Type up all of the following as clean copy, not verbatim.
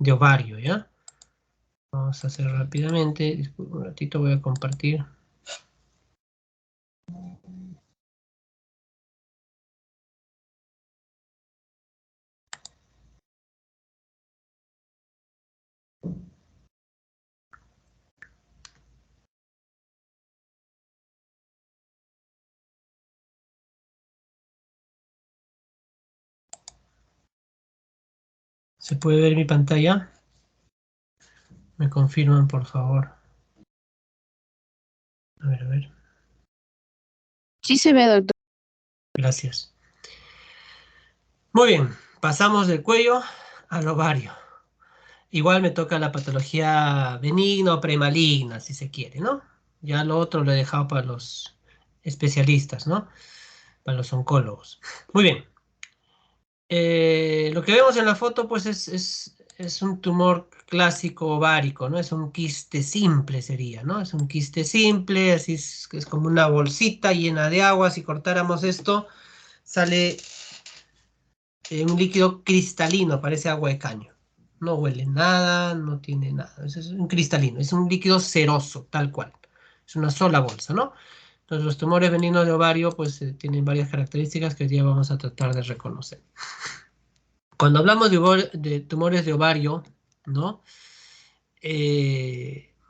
de ovario, ¿ya? Vamos a hacer rápidamente. Disculpe un ratito, voy a compartir. ¿Se puede ver mi pantalla? Me confirman, por favor. A ver, a ver. Sí se ve, doctor. Gracias. Muy bien, pasamos del cuello al ovario. Igual me toca la patología benigna o premaligna, si se quiere, ¿no? Ya lo otro lo he dejado para los especialistas, ¿no? Para los oncólogos. Muy bien. Lo que vemos en la foto, pues, es un tumor clásico ovárico, ¿no? Es un quiste simple, sería, ¿no? Es un quiste simple, así es como una bolsita llena de agua. Si cortáramos esto, sale un líquido cristalino, parece agua de caño. No huele nada, no tiene nada. Es un cristalino, es un líquido ceroso, tal cual. Es una sola bolsa, ¿no? Entonces, los tumores benignos de ovario, pues, tienen varias características que hoy día vamos a tratar de reconocer. Cuando hablamos de tumores de ovario, ¿no?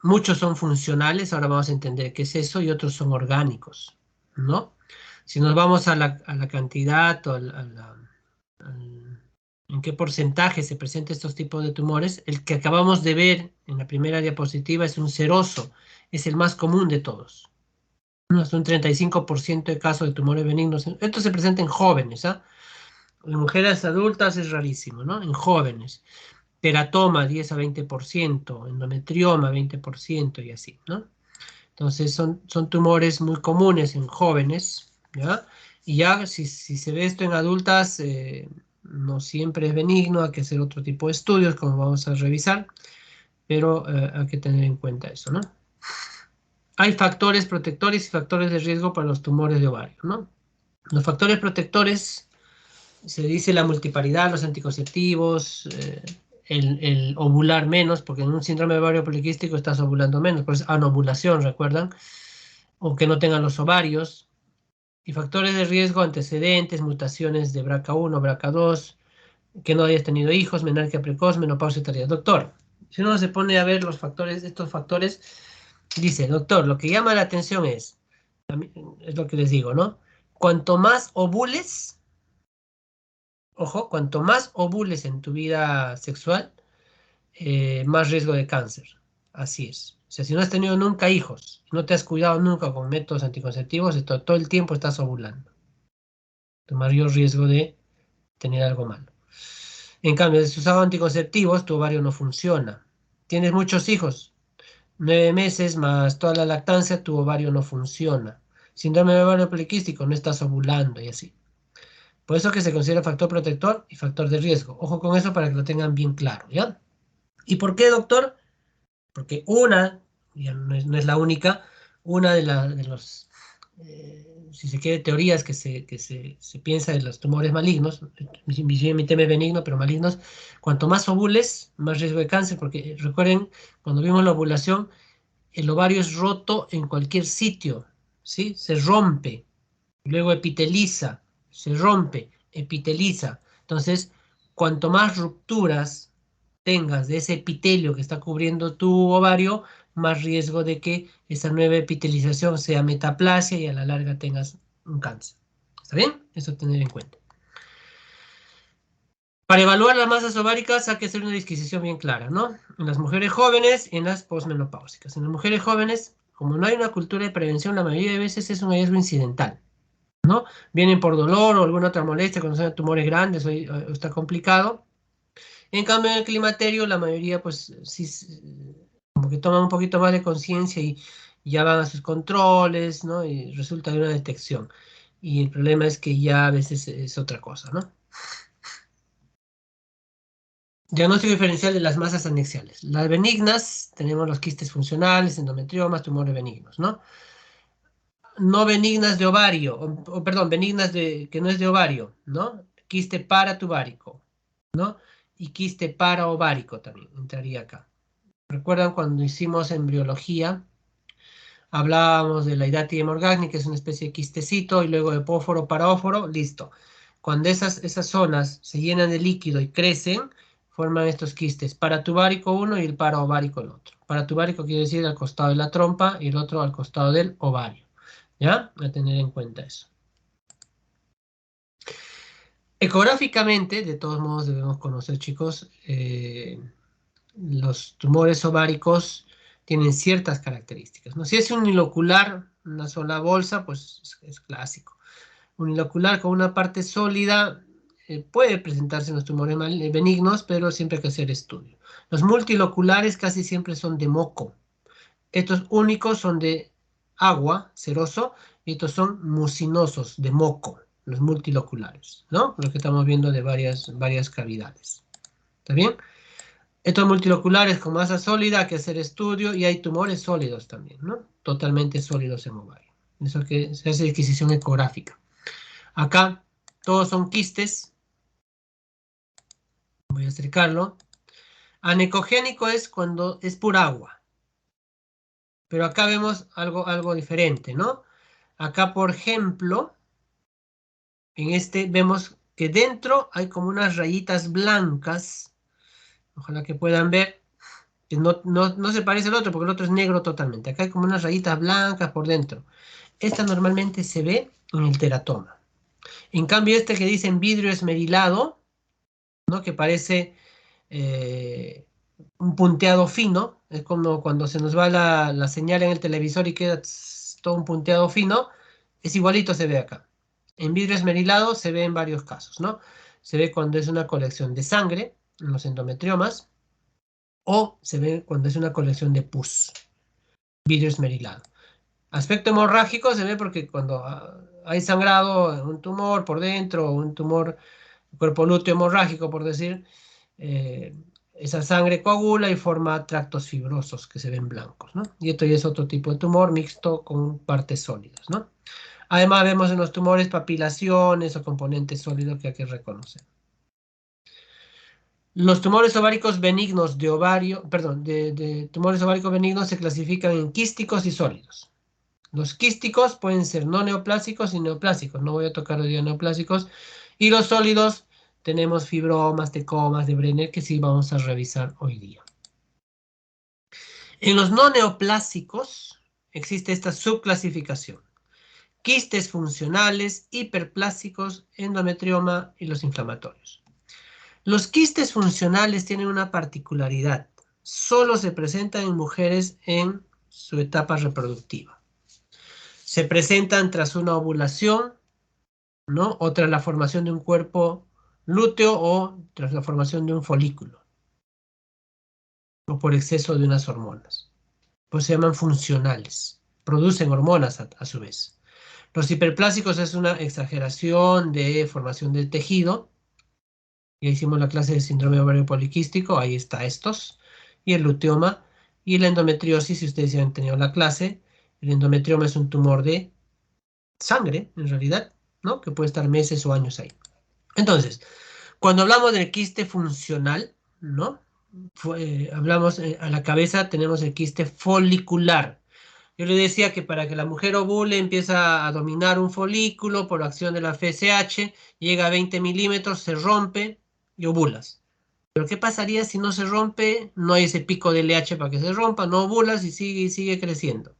Muchos son funcionales, ahora vamos a entender qué es eso, y otros son orgánicos, ¿no? Si nos vamos a la cantidad o en qué porcentaje se presentan estos tipos de tumores, el que acabamos de ver en la primera diapositiva es un seroso, es el más común de todos. Es un 35% de casos de tumores benignos. Esto se presenta en jóvenes, ¿ah? En mujeres adultas es rarísimo, ¿no? En jóvenes. Teratoma 10 a 20%, endometrioma 20% y así, ¿no? Entonces son tumores muy comunes en jóvenes, ¿ya? Y ya si se ve esto en adultas, no siempre es benigno, hay que hacer otro tipo de estudios, como vamos a revisar, pero hay que tener en cuenta eso, ¿no? Hay factores protectores y factores de riesgo para los tumores de ovario, ¿no? Los factores protectores, se dice la multiparidad, los anticonceptivos, el ovular menos, porque en un síndrome de ovario poliquístico estás ovulando menos, por eso anovulación, ¿recuerdan? O que no tengan los ovarios. Y factores de riesgo, antecedentes, mutaciones de BRCA1, BRCA2, que no hayas tenido hijos, menarquia precoz, menopausia tardía. Doctor, si uno se pone a ver los factores, estos factores, dice, doctor, lo que llama la atención es lo que les digo, ¿no? Cuanto más ovules, ojo, cuanto más ovules en tu vida sexual, más riesgo de cáncer. Así es. O sea, si no has tenido nunca hijos, no te has cuidado nunca con métodos anticonceptivos, todo el tiempo estás ovulando. Tu mayor riesgo de tener algo malo. En cambio, si usas anticonceptivos, tu ovario no funciona. Tienes muchos hijos, 9 meses más toda la lactancia, tu ovario no funciona. Síndrome de ovario poliquístico, no estás ovulando y así. Por eso que se considera factor protector y factor de riesgo. Ojo con eso para que lo tengan bien claro, ¿ya? ¿Y por qué, doctor? Porque ya no es la única, una de los, si se quiere, teorías que se piensa de los tumores malignos, mi tema es benigno, pero malignos, cuanto más ovules, más riesgo de cáncer, porque recuerden, cuando vimos la ovulación, el ovario es roto en cualquier sitio, ¿sí? Se rompe, luego epiteliza, se rompe, epiteliza. Entonces, cuanto más rupturas tengas de ese epitelio que está cubriendo tu ovario, más riesgo de que esa nueva epitelización sea metaplasia y a la larga tengas un cáncer. ¿Está bien? Eso tener en cuenta. Para evaluar las masas ováricas hay que hacer una disquisición bien clara, ¿no? En las mujeres jóvenes y en las posmenopáusicas. En las mujeres jóvenes, como no hay una cultura de prevención, la mayoría de veces es un hallazgo incidental, ¿no? Vienen por dolor o alguna otra molestia, cuando son tumores grandes o está complicado. En cambio, en el climaterio, la mayoría, pues, sí, como que toman un poquito más de conciencia y ya van a sus controles, ¿no? Y resulta de una detección. Y el problema es que ya a veces es otra cosa, ¿no? Diagnóstico diferencial de las masas anexiales. Las benignas, tenemos los quistes funcionales, endometriomas, tumores benignos, ¿no? No benignas de ovario, perdón, benignas que no es de ovario, ¿no? Quiste paratubárico, ¿no? y quiste paraovárico también entraría acá. ¿Recuerdan cuando hicimos embriología? Hablábamos de la Hydatidem orgagni, que es una especie de quistecito, y luego epóforo, paraóforo, listo. Cuando esas zonas se llenan de líquido y crecen, forman estos quistes, paratubárico uno y el paraovárico el otro. Paratubárico quiere decir al costado de la trompa y el otro al costado del ovario. ¿Ya? A tener en cuenta eso. Ecográficamente, de todos modos debemos conocer, chicos, los tumores ováricos tienen ciertas características, ¿no? Si es unilocular, una sola bolsa, pues es clásico. Unilocular con una parte sólida puede presentarse en los tumores benignos, pero siempre hay que hacer estudio. Los multiloculares casi siempre son de moco. Estos únicos son de agua, ceroso, y estos son mucinosos, de moco, los multiloculares, ¿no? Los que estamos viendo de varias cavidades. ¿Está bien? Estos multiloculares con masa sólida hay que hacer estudio y hay tumores sólidos también, ¿no? Totalmente sólidos en ovario. Eso que se hace adquisición ecográfica. Acá todos son quistes. Voy a acercarlo. Anecogénico es cuando es pura agua. Pero acá vemos algo diferente, ¿no? Acá, por ejemplo, en este vemos que dentro hay como unas rayitas blancas. Ojalá que puedan ver. Que no se parece al otro porque el otro es negro totalmente. Acá hay como unas rayitas blancas por dentro. Esta normalmente se ve en el teratoma. En cambio, este que dicen vidrio esmerilado, ¿no? Que parece un punteado fino, es como cuando se nos va la señal en el televisor y queda todo un punteado fino, es igualito se ve acá. En vidrio esmerilado se ve en varios casos, ¿no? Se ve cuando es una colección de sangre, en los endometriomas, o se ve cuando es una colección de pus, vidrio esmerilado. Aspecto hemorrágico se ve porque cuando hay sangrado, un tumor por dentro, un tumor, cuerpo lúteo hemorrágico, por decir, eh, esa sangre coagula y forma tractos fibrosos que se ven blancos, ¿no? Y esto ya es otro tipo de tumor mixto con partes sólidas, ¿no? Además vemos en los tumores papilaciones o componentes sólidos que hay que reconocer. Los tumores ováricos benignos de ovario, perdón, de tumores ováricos benignos se clasifican en quísticos y sólidos. Los quísticos pueden ser no neoplásicos y neoplásicos. No voy a tocar hoy día neoplásicos. Y los sólidos tenemos fibromas, tecomas de Brenner que sí vamos a revisar hoy día. En los no neoplásicos existe esta subclasificación. Quistes funcionales, hiperplásicos, endometrioma y los inflamatorios. Los quistes funcionales tienen una particularidad. Solo se presentan en mujeres en su etapa reproductiva. Se presentan tras una ovulación, ¿no? O tras la formación de un cuerpo lúteo o tras la formación de un folículo. O por exceso de unas hormonas. Pues se llaman funcionales. Producen hormonas a su vez. Los hiperplásicos es una exageración de formación del tejido. Ya hicimos la clase de síndrome ovario poliquístico, ahí está estos. Y el luteoma y la endometriosis, si ustedes ya han tenido la clase. El endometrioma es un tumor de sangre, en realidad, ¿no? Que puede estar meses o años ahí. Entonces, cuando hablamos del quiste funcional, ¿no? Hablamos a la cabeza, tenemos el quiste folicular. Yo le decía que para que la mujer ovule empieza a dominar un folículo por acción de la FSH, llega a 20 milímetros, se rompe y ovulas. Pero ¿qué pasaría si no se rompe? No hay ese pico de LH para que se rompa, no ovulas y sigue creciendo.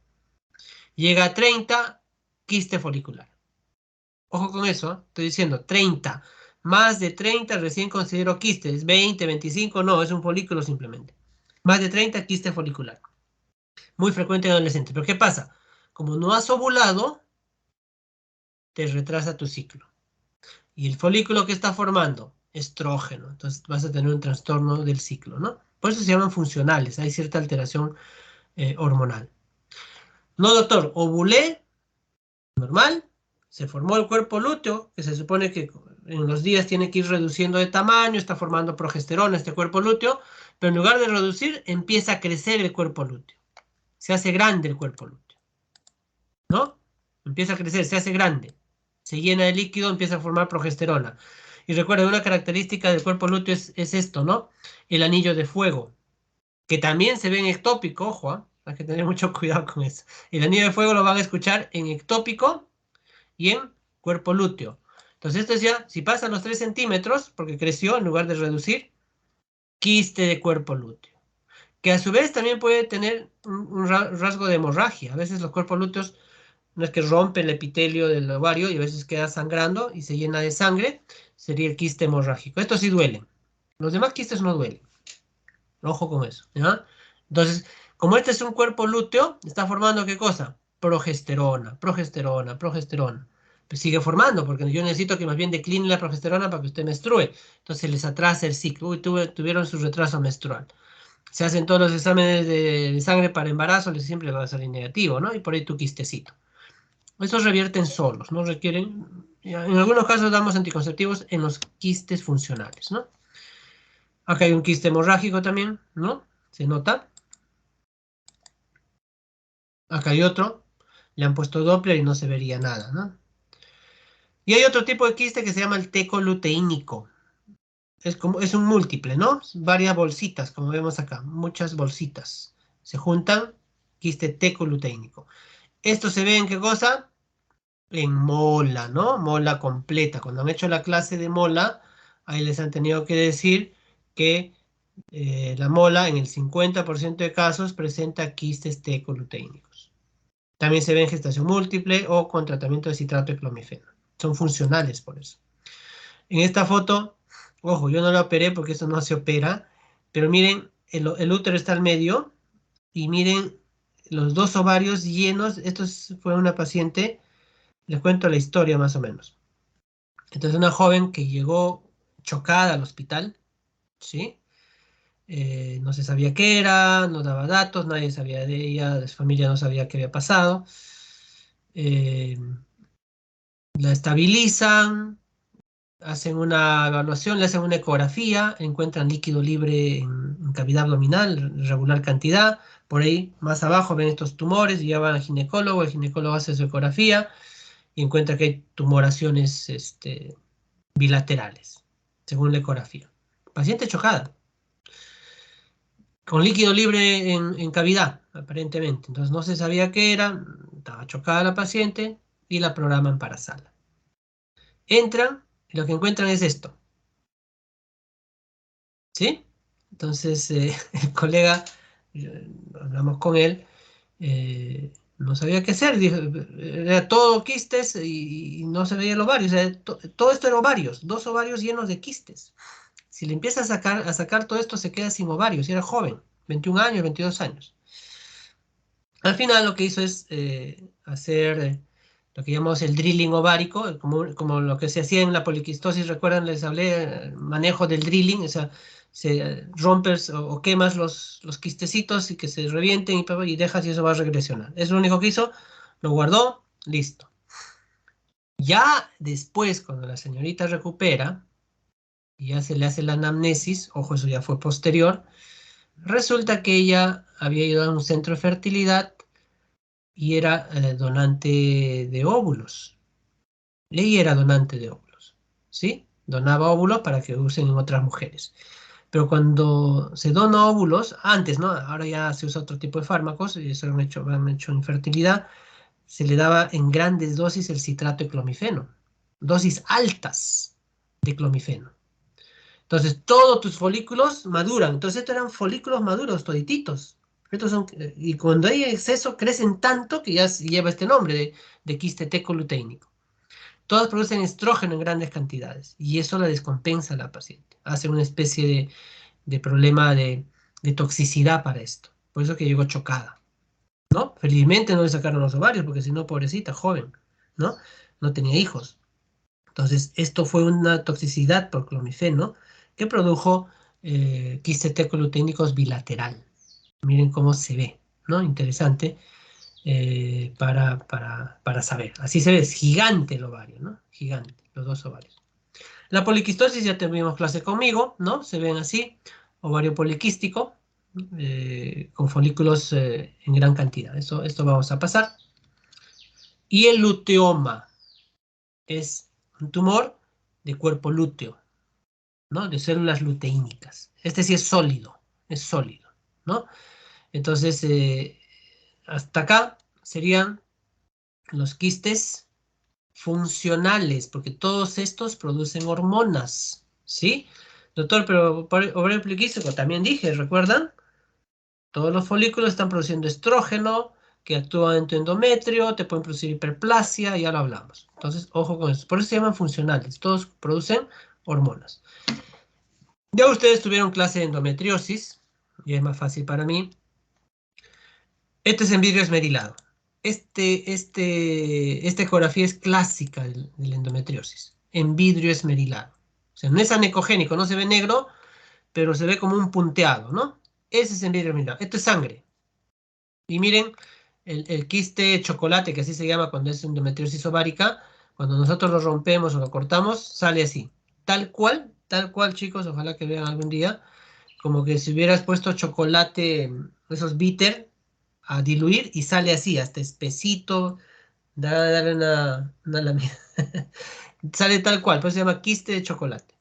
Llega a 30, quiste folicular. Ojo con eso, estoy diciendo 30. Más de 30 recién considero quiste. Es 20, 25, no, es un folículo simplemente. Más de 30, quiste folicular. Muy frecuente en adolescentes. Pero ¿qué pasa? Como no has ovulado, te retrasa tu ciclo. Y el folículo que está formando, estrógeno. Entonces vas a tener un trastorno del ciclo, ¿no? Por eso se llaman funcionales. Hay cierta alteración hormonal. No, doctor, ovulé, normal, se formó el cuerpo lúteo, que se supone que en los días tiene que ir reduciendo de tamaño, está formando progesterona este cuerpo lúteo, pero en lugar de reducir, empieza a crecer el cuerpo lúteo. Se hace grande el cuerpo lúteo, ¿no? Empieza a crecer, se hace grande. Se llena de líquido, empieza a formar progesterona. Y recuerda, una característica del cuerpo lúteo es esto, ¿no? El anillo de fuego, que también se ve en ectópico, ojo, ¿ah? Hay que tener mucho cuidado con eso. El anillo de fuego lo van a escuchar en ectópico y en cuerpo lúteo. Entonces esto es ya, si pasa los 3 centímetros, porque creció en lugar de reducir, quiste de cuerpo lúteo. Que a su vez también puede tener un rasgo de hemorragia. A veces los cuerpos lúteos no es que rompe el epitelio del ovario y a veces queda sangrando y se llena de sangre, sería el quiste hemorrágico. Esto sí duele. Los demás quistes no duelen. Ojo con eso, ¿ya? Entonces, como este es un cuerpo lúteo, está formando ¿qué cosa? Progesterona, progesterona, progesterona. Pues sigue formando, porque yo necesito que más bien decline la progesterona para que usted menstrue. Entonces les atrasa el ciclo. Uy, tuvieron su retraso menstrual. Se hacen todos los exámenes de sangre para embarazo, les siempre va a salir negativo, ¿no? Y por ahí tu quistecito. Esos revierten solos, no requieren. En algunos casos damos anticonceptivos en los quistes funcionales, ¿no? Acá hay un quiste hemorrágico también, ¿no? Se nota. Acá hay otro. Le han puesto Doppler y no se vería nada, ¿no? Y hay otro tipo de quiste que se llama el teco-luteínico. Es un múltiple, ¿no? Varias bolsitas, como vemos acá. Muchas bolsitas. Se juntan, quiste teco-luteínico. Esto se ve en qué cosa? En mola, ¿no? Mola completa. Cuando han hecho la clase de mola, ahí les han tenido que decir que la mola en el 50% de casos presenta quistes teco-luteínicos. También se ve en gestación múltiple o con tratamiento de citrato de clomifeno. Son funcionales por eso. En esta foto, ojo, yo no la operé porque eso no se opera, pero miren, el útero está al medio y miren los dos ovarios llenos. Fue una paciente, les cuento la historia más o menos. Entonces una joven que llegó chocada al hospital, ¿sí? No se sabía qué era, no daba datos, nadie sabía de ella, de su familia no sabía qué había pasado. Eh, la estabilizan, hacen una evaluación, le hacen una ecografía, encuentran líquido libre en cavidad abdominal, regular cantidad. Por ahí, más abajo, ven estos tumores, y ya van al ginecólogo, el ginecólogo hace su ecografía y encuentra que hay tumoraciones bilaterales, según la ecografía. Paciente chocada, con líquido libre en cavidad, aparentemente. Entonces no se sabía qué era, estaba chocada la paciente y la programan para sala. Entran y lo que encuentran es esto, ¿sí? Entonces el colega, hablamos con él, no sabía qué hacer, dijo, era todo quistes y no se veía el ovario, o sea, todo esto era ovarios, dos ovarios llenos de quistes. Si le empieza a sacar todo esto, se queda sin ovarios, y era joven, 21 años, 22 años. Al final lo que hizo es hacer lo que llamamos el drilling ovárico, como lo que se hacía en la poliquistosis, recuerdan, les hablé, manejo del drilling, o sea, se rompes o quemas los quistecitos y que se revienten y dejas y eso va a regresionar. Es lo único que hizo, lo guardó, listo. Ya después, cuando la señorita recupera, y ya se le hace la anamnesis, ojo, eso ya fue posterior, resulta que ella había ido a un centro de fertilidad y era donante de óvulos. Ella era donante de óvulos, ¿sí? Donaba óvulos para que usen en otras mujeres. Pero cuando se dona óvulos, antes, ¿no? Ahora ya se usa otro tipo de fármacos, y eso han hecho en fertilidad, se le daba en grandes dosis el citrato de clomifeno, dosis altas de clomifeno. Entonces, todos tus folículos maduran. Entonces, estos eran folículos maduros, todititos. Y cuando hay exceso, crecen tanto que ya lleva este nombre de quiste teco-luteínico. Todas producen estrógeno en grandes cantidades y eso la descompensa a la paciente. Hace una especie de problema de toxicidad para esto. Por eso que llegó chocada, ¿no? Felizmente no le sacaron los ovarios porque si no, pobrecita, joven, ¿no? No tenía hijos. Entonces, esto fue una toxicidad por clomifeno que produjo quistes teco-luteínicos bilateral. Miren cómo se ve, ¿no? Interesante para saber. Así se ve, es gigante el ovario, ¿no? Gigante, los dos ovarios. La poliquistosis ya tuvimos clase conmigo, ¿no? Se ven así, ovario poliquístico, con folículos en gran cantidad. Esto vamos a pasar. Y el luteoma es un tumor de cuerpo lúteo, ¿no? De células luteínicas. Este sí es sólido, ¿no? Entonces, hasta acá serían los quistes funcionales, porque todos estos producen hormonas, ¿sí? Doctor, pero ovario poliquístico también dije, ¿recuerdan? Todos los folículos están produciendo estrógeno, que actúa en tu endometrio, te pueden producir hiperplasia, ya lo hablamos. Entonces, ojo con eso. Por eso se llaman funcionales. Todos producen hormonas. Ya ustedes tuvieron clase de endometriosis, y es más fácil para mí. Este es en vidrio esmerilado. Esta ecografía es clásica de la endometriosis, en vidrio esmerilado. O sea, no es anecogénico, no se ve negro, pero se ve como un punteado, ¿no? Ese es en vidrio esmerilado. Esto es sangre. Y miren, el quiste chocolate, que así se llama cuando es endometriosis ovárica, cuando nosotros lo rompemos o lo cortamos, sale así. Tal cual, chicos, ojalá que vean algún día, como que si hubieras puesto chocolate, esos bitter, a diluir y sale así, hasta espesito, darle una lamida. Sale tal cual, pues se llama quiste de chocolate,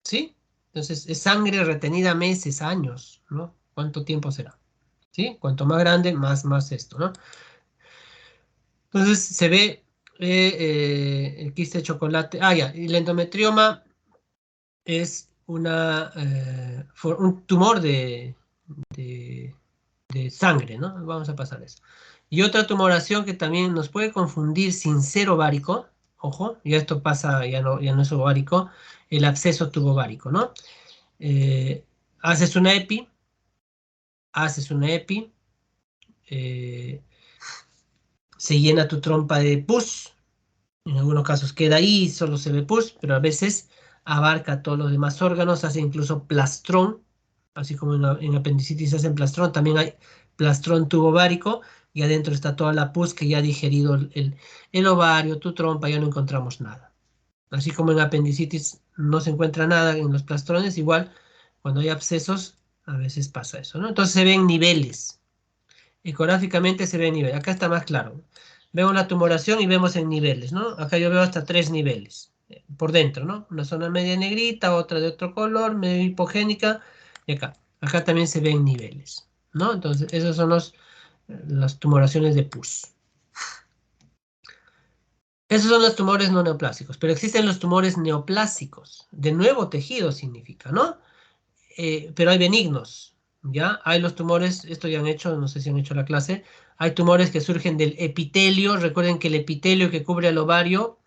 ¿sí? Entonces es sangre retenida meses, años, ¿no? ¿Cuánto tiempo será? ¿Sí? Cuanto más grande, más esto, ¿no? Entonces se ve el quiste de chocolate. Ah, ya, y el endometrioma es un tumor de sangre, ¿no? Vamos a pasar eso. Y otra tumoración que también nos puede confundir sin ser ovárico, ojo, y esto pasa, ya no es ovárico, el absceso tubovárico, ¿no? Eh, haces una EPI, haces una EPI, eh, se llena tu trompa de pus, en algunos casos queda ahí, solo se ve pus, pero a veces abarca todos los demás órganos, hace incluso plastrón, así como en apendicitis hacen plastrón, también hay plastrón tubovárico, y adentro está toda la pus que ya ha digerido el ovario, tu trompa, ya no encontramos nada. Así como en apendicitis no se encuentra nada en los plastrones, igual cuando hay abscesos, a veces pasa eso, ¿no? Entonces se ven niveles. Ecográficamente se ve en nivel. Acá está más claro. Vemos la tumoración y vemos en niveles, ¿no? Acá yo veo hasta 3 niveles por dentro, ¿no? Una zona media negrita, otra de otro color, medio hipogénica, y acá. Acá también se ven niveles, ¿no? Entonces, esos son las tumoraciones de pus. Esos son los tumores no neoplásicos, pero existen los tumores neoplásicos, de nuevo tejido significa, ¿no? Pero hay benignos, ¿ya? Hay los tumores, esto ya han hecho, no sé si han hecho la clase, hay tumores que surgen del epitelio, recuerden que el epitelio que cubre el ovario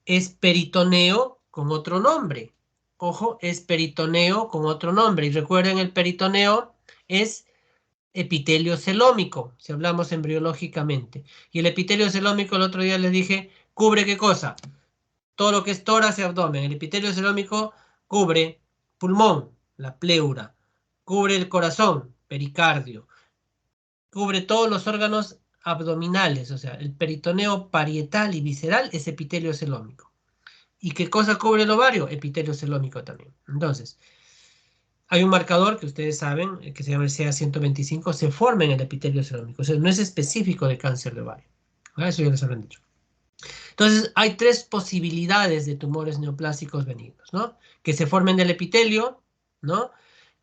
es peritoneo con otro nombre, ojo, es peritoneo con otro nombre, y recuerden el peritoneo es epitelio celómico, si hablamos embriológicamente, y el epitelio celómico el otro día les dije, ¿cubre qué cosa? Todo lo que es tórax y abdomen. El epitelio celómico cubre pulmón, la pleura, cubre el corazón, pericardio, cubre todos los órganos abdominales, o sea, el peritoneo parietal y visceral es epitelio celómico. ¿Y qué cosa cubre el ovario? Epitelio celómico también. Entonces, hay un marcador que ustedes saben, que se llama el CA125, se forma en el epitelio celómico, o sea, no es específico de cáncer de ovario. Eso ya les habrán dicho. Entonces, hay 3 posibilidades de tumores neoplásicos benignos, ¿no? Que se formen del epitelio, ¿no?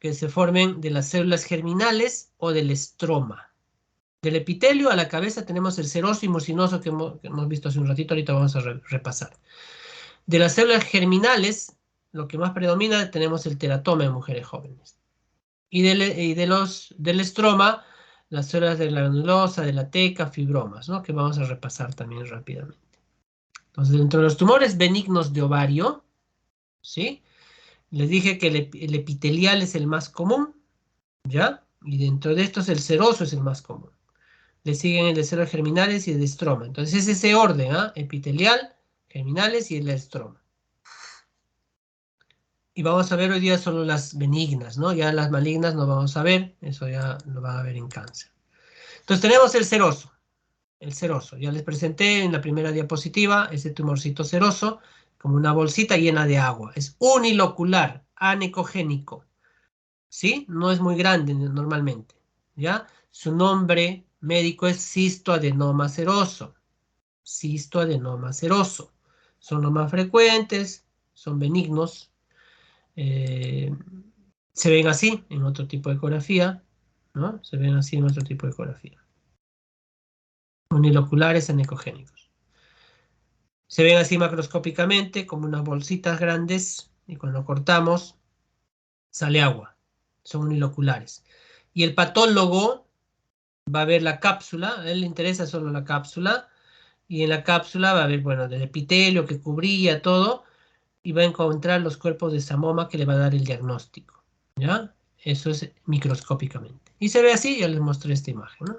Que se formen de las células germinales o del estroma. Del epitelio a la cabeza tenemos el seroso y mucinoso que hemos visto hace un ratito, ahorita vamos a repasar. De las células germinales, lo que más predomina, tenemos el teratoma en mujeres jóvenes. Y del estroma, las células de la granulosa, de la teca, fibromas, ¿no? Que vamos a repasar también rápidamente. Entonces, dentro de los tumores benignos de ovario, ¿sí? Les dije que el epitelial es el más común, ¿ya? Y dentro de estos el seroso es el más común. Le siguen el de células germinales y el de estroma. Entonces es ese orden, ¿ah? Epitelial, germinales y el estroma. Y vamos a ver hoy día solo las benignas, ¿no? Ya las malignas no vamos a ver, eso ya lo van a ver en cáncer. Entonces tenemos el seroso. El seroso, ya les presenté en la primera diapositiva ese tumorcito seroso como una bolsita llena de agua. Es unilocular, anecogénico, ¿sí? No es muy grande normalmente, ¿ya? Su nombre médico es cistoadenoma seroso. Cistoadenoma seroso. Son los más frecuentes, son benignos. Se ven así en otro tipo de ecografía, ¿no? Se ven así en otro tipo de ecografía. Uniloculares anecogénicos. Se ven así macroscópicamente como unas bolsitas grandes y cuando cortamos sale agua. Son uniloculares. Y el patólogo va a ver la cápsula, a él le interesa solo la cápsula, y en la cápsula va a ver, bueno, del epitelio que cubría todo, y va a encontrar los cuerpos de samoma que le va a dar el diagnóstico, ¿ya? Eso es microscópicamente. Y se ve así, ya les mostré esta imagen, ¿no?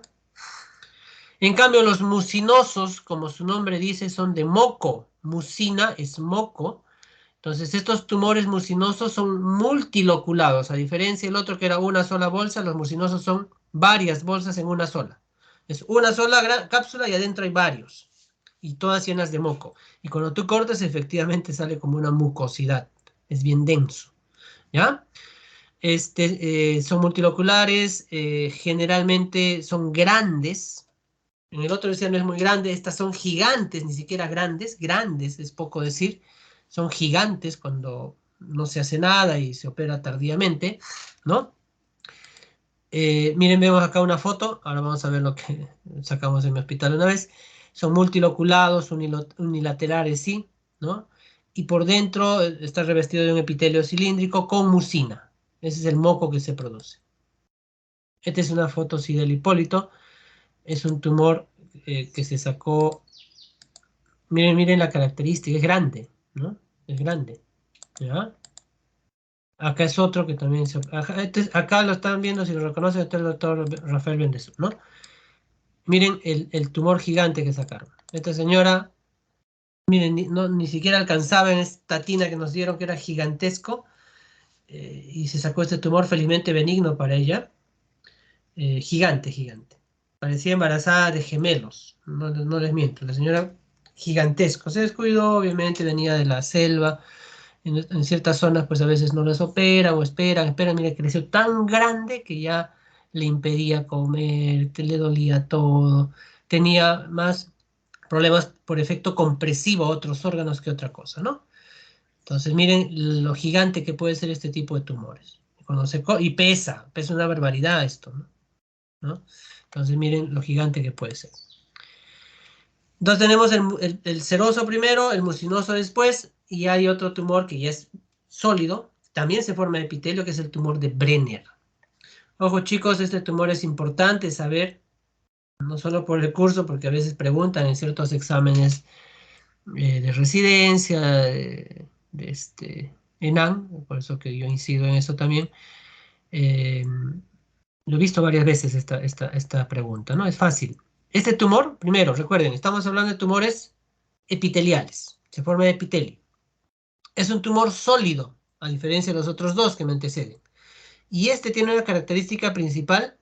En cambio, los mucinosos, como su nombre dice, son de moco. Mucina es moco. Entonces, estos tumores mucinosos son multiloculados. A diferencia del otro que era una sola bolsa, los mucinosos son varias bolsas en una sola. Es una sola cápsula y adentro hay varios. Y todas llenas de moco. Y cuando tú cortas, efectivamente sale como una mucosidad. Es bien denso. ¿Ya? Son multiloculares. Generalmente son grandes. En el otro decía no es muy grande, estas son gigantes, ni siquiera grandes, grandes es poco decir, son gigantes cuando no se hace nada y se opera tardíamente, ¿no? Miren, vemos acá una foto, ahora vamos a ver lo que sacamos en mi hospital una vez, son multiloculados, unilaterales, sí, ¿no? Y por dentro está revestido de un epitelio cilíndrico con mucina, ese es el moco que se produce. Esta es una foto, sí, del Hipólito, es un tumor que se sacó. Miren, miren la característica, es grande, ¿no? Es grande, ¿ya? Acá es otro que también acá lo están viendo, si lo reconocen, este es el doctor Rafael Bendezú, ¿no? Miren el tumor gigante que sacaron. Esta señora, miren, ni siquiera alcanzaba en esta tina que nos dieron, que era gigantesco, y se sacó este tumor felizmente benigno para ella. Gigante, gigante. Parecía embarazada de gemelos, no les miento. La señora gigantesco. Se descuidó, obviamente, venía de la selva. En ciertas zonas, pues a veces no les opera o esperan. Mira, creció tan grande que ya le impedía comer, que le dolía todo. Tenía más problemas por efecto compresivo a otros órganos que otra cosa, ¿no? Entonces, miren lo gigante que puede ser este tipo de tumores. Y pesa una barbaridad esto, ¿no? Entonces, miren lo gigante que puede ser. Entonces tenemos el seroso primero, el mucinoso después, y hay otro tumor que ya es sólido, también se forma epitelio, que es el tumor de Brenner. Ojo chicos, este tumor es importante saber, no solo por el curso, porque a veces preguntan en ciertos exámenes de residencia, de ENAM, por eso que yo incido en eso también. Lo he visto varias veces esta pregunta, ¿no? Es fácil. Este tumor, primero, recuerden, estamos hablando de tumores epiteliales, se forma de epitelio. Es un tumor sólido, a diferencia de los otros dos que me anteceden. Y este tiene una característica principal,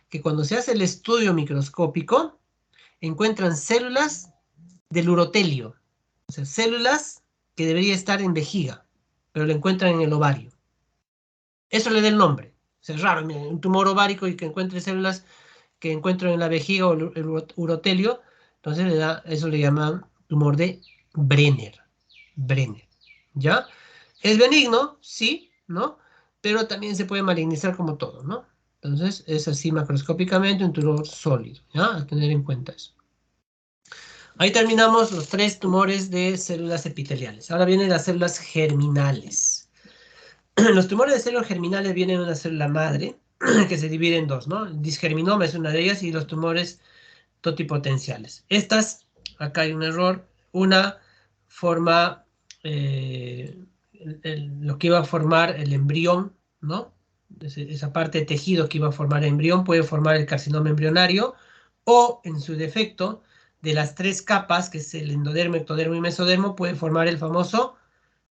que cuando se hace el estudio microscópico, encuentran células del urotelio, o sea, células que debería estar en vejiga, pero lo encuentran en el ovario. Eso le da el nombre. O sea, es raro, miren, un tumor ovárico y que encuentre células que encuentro en la vejiga o el urotelio, entonces eso le llaman tumor de Brenner. Brenner, ¿ya? Es benigno, sí, ¿no? Pero también se puede malignizar como todo, ¿no? Entonces es así macroscópicamente un tumor sólido, ¿ya? A tener en cuenta eso. Ahí terminamos los 3 tumores de células epiteliales. Ahora vienen las células germinales. Los tumores de células germinales vienen de una célula madre que se divide en dos, ¿no? El disgerminoma es una de ellas y los tumores totipotenciales. Estas, acá hay un error, una forma lo que iba a formar el embrión, ¿no? Esa parte de tejido que iba a formar el embrión puede formar el carcinoma embrionario o, en su defecto, de las 3 capas, que es el endodermo, ectodermo y mesodermo, puede formar el famoso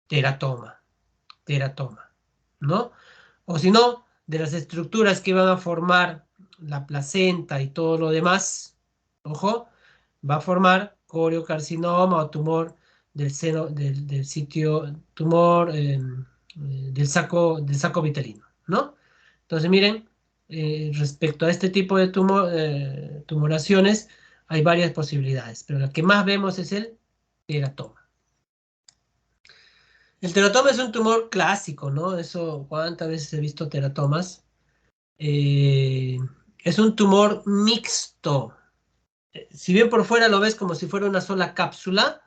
teratoma, ¿no? O si no, de las estructuras que iban a formar la placenta y todo lo demás, ojo, va a formar coriocarcinoma o tumor del seno, del sitio, tumor del saco vitelino, ¿no? Entonces, miren, respecto a este tipo de tumoraciones, hay varias posibilidades, pero la que más vemos es el teratoma. El teratoma es un tumor clásico, ¿no? Eso, ¿cuántas veces he visto teratomas? Eh, es un tumor mixto. Si bien por fuera lo ves como si fuera una sola cápsula,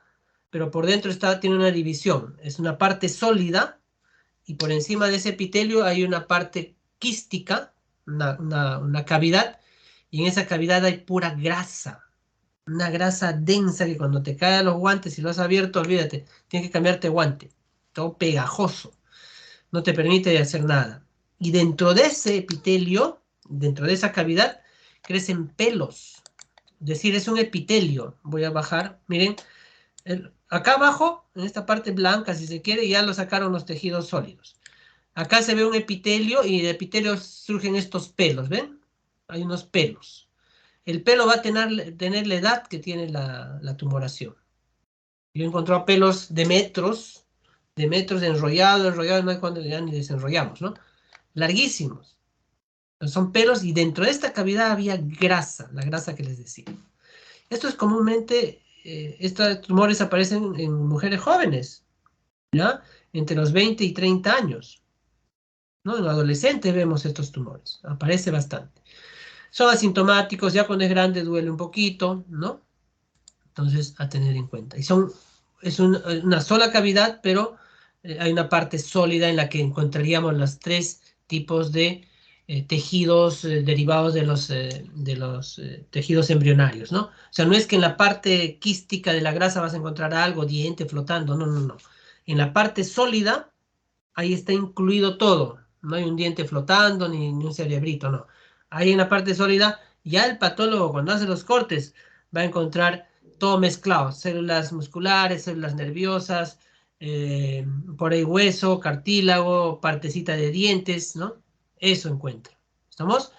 pero por dentro tiene una división. Es una parte sólida y por encima de ese epitelio hay una parte quística, una cavidad, y en esa cavidad hay pura grasa, una grasa densa que cuando te caen los guantes y lo has abierto, olvídate, tienes que cambiarte guante, todo pegajoso, no te permite hacer nada. Y dentro de ese epitelio, dentro de esa cavidad, crecen pelos, es decir, es un epitelio. Voy a bajar, miren, acá abajo, en esta parte blanca, si se quiere, ya lo sacaron los tejidos sólidos. Acá se ve un epitelio y de epitelio surgen estos pelos, ¿ven? Hay unos pelos. El pelo va a tener la edad que tiene la tumoración. Yo he encontrado pelos de metros enrollado, no hay cuando ya ni desenrollamos, ¿no? Larguísimos. Entonces son pelos y dentro de esta cavidad había grasa, la grasa que les decía. Esto es comúnmente, estos tumores aparecen en mujeres jóvenes, ¿ya? Entre los 20 y 30 años, ¿no? En adolescentes vemos estos tumores, aparece bastante. Son asintomáticos, ya cuando es grande duele un poquito, ¿no? Entonces, a tener en cuenta. Es una sola cavidad, pero hay una parte sólida en la que encontraríamos los tres tipos de tejidos derivados de los tejidos embrionarios, ¿no? O sea, no es que en la parte quística de la grasa vas a encontrar algo, diente flotando, no, no, no. En la parte sólida, ahí está incluido todo. No hay un diente flotando ni un cerebrito, no. Ahí en la parte sólida, ya el patólogo cuando hace los cortes va a encontrar todo mezclado, células musculares, células nerviosas, por ahí hueso, cartílago, partecita de dientes, ¿no? Eso encuentra. ¿Estamos?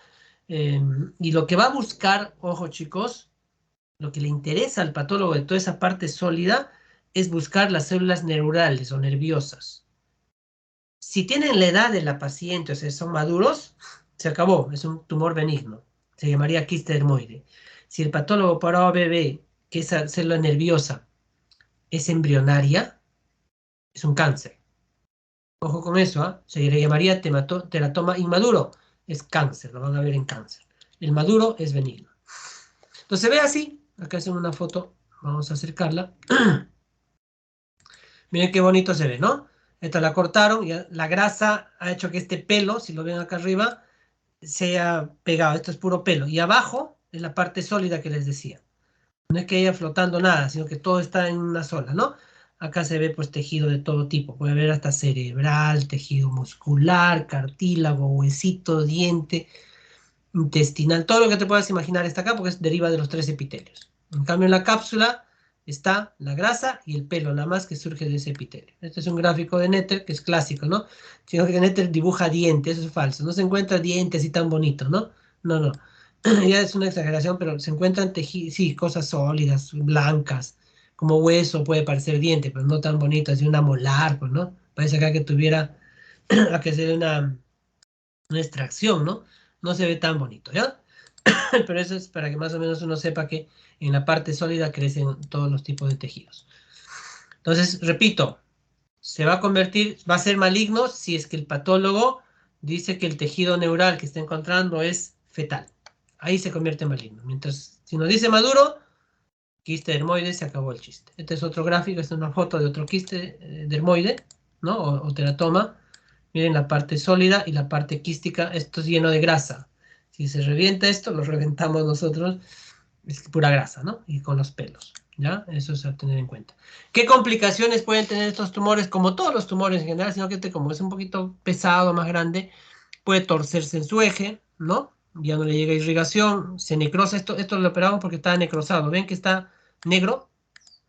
Y lo que va a buscar, ojo chicos, lo que le interesa al patólogo de toda esa parte sólida es buscar las células neurales o nerviosas. Si tienen la edad de la paciente, o sea, son maduros, se acabó, es un tumor benigno. Se llamaría quiste dermoide. Si el patólogo por A o B ve que esa célula nerviosa es embrionaria, es un cáncer. Ojo con eso, ¿ah? Se le llamaría teratoma inmaduro. Es cáncer, lo van a ver en cáncer. El maduro es benigno. Entonces se ve así. Acá hacen una foto. Vamos a acercarla. Miren qué bonito se ve, ¿no? Esta la cortaron y la grasa ha hecho que este pelo, si lo ven acá arriba, sea pegado. Esto es puro pelo. Y abajo es la parte sólida que les decía. No es que haya flotando nada, sino que todo está en una sola, ¿no? Acá se ve pues tejido de todo tipo. Puede haber hasta cerebral, tejido muscular, cartílago, huesito, diente, intestinal. Todo lo que te puedas imaginar está acá porque deriva de los tres epitelios. En cambio en la cápsula está la grasa y el pelo, nada más que surge de ese epitelio. Este es un gráfico de Netter que es clásico, ¿no? Sino que Netter dibuja dientes, eso es falso. No se encuentra dientes así tan bonitos, ¿no? No, no. Ya es una exageración, pero se encuentran sí, cosas sólidas, blancas, como hueso puede parecer diente, pero no tan bonito, así una molar, pues, ¿no? Parece acá que tuviera, a que sería una extracción, ¿no? No se ve tan bonito, ¿ya? Pero eso es para que más o menos uno sepa que en la parte sólida crecen todos los tipos de tejidos. Entonces, repito, se va a convertir, va a ser maligno si es que el patólogo dice que el tejido neural que está encontrando es fetal. Ahí se convierte en maligno. Mientras, si nos dice maduro, quiste dermoide, se acabó el chiste. Este es otro gráfico, esta es una foto de otro quiste dermoide, ¿no? O teratoma. Miren la parte sólida y la parte quística. Esto es lleno de grasa. Si se revienta esto, lo reventamos nosotros. Es pura grasa, ¿no? Y con los pelos, ¿ya? Eso es a tener en cuenta. ¿Qué complicaciones pueden tener estos tumores? Como todos los tumores en general, sino que como es un poquito pesado, más grande, puede torcerse en su eje, ¿no? Ya no le llega irrigación, se necrosa. Esto lo operamos porque estaba necrosado. ¿Ven que está negro?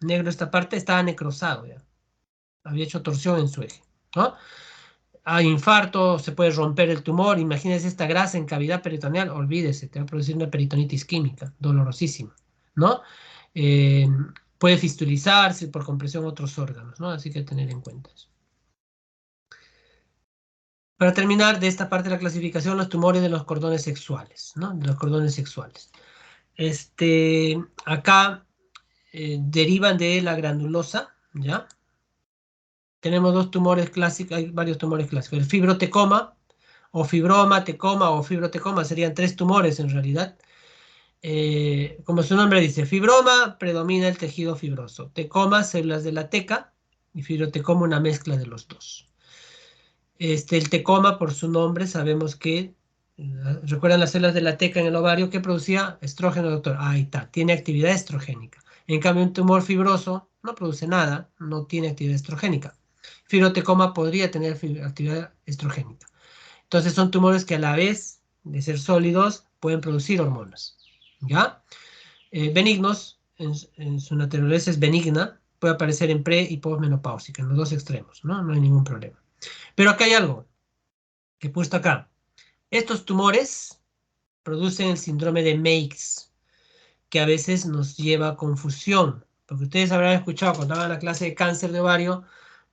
Negro esta parte, estaba necrosado ya. Había hecho torsión en su eje, ¿no? Hay infarto, se puede romper el tumor. Imagínese esta grasa en cavidad peritoneal, olvídese, te va a producir una peritonitis química, dolorosísima, ¿no? Eh, puede fistulizarse por compresión a otros órganos, ¿no? Así que tener en cuenta eso. Para terminar de esta parte de la clasificación, los tumores de los cordones sexuales, ¿no? De los cordones sexuales. Acá derivan de la granulosa, ¿ya? Tenemos dos tumores clásicos, hay varios tumores clásicos. El fibrotecoma, o fibroma, tecoma o fibrotecoma serían 3 tumores en realidad. Como su nombre dice, fibroma predomina el tejido fibroso. Tecoma, células de la teca, y fibrotecoma una mezcla de los dos. El tecoma, por su nombre, sabemos que, ¿recuerdan las células de la teca en el ovario que producía estrógeno, doctor? Ahí está, tiene actividad estrogénica. En cambio, un tumor fibroso no produce nada, no tiene actividad estrogénica. Fibrotecoma podría tener actividad estrogénica. Entonces son tumores que a la vez de ser sólidos pueden producir hormonas. ¿Ya? Benignos, en su naturaleza es benigna, puede aparecer en pre y postmenopáusica, en los dos extremos, ¿no? No hay ningún problema. Pero acá hay algo que he puesto acá. Estos tumores producen el síndrome de Meigs, que a veces nos lleva a confusión, porque ustedes habrán escuchado cuando hagan la clase de cáncer de ovario,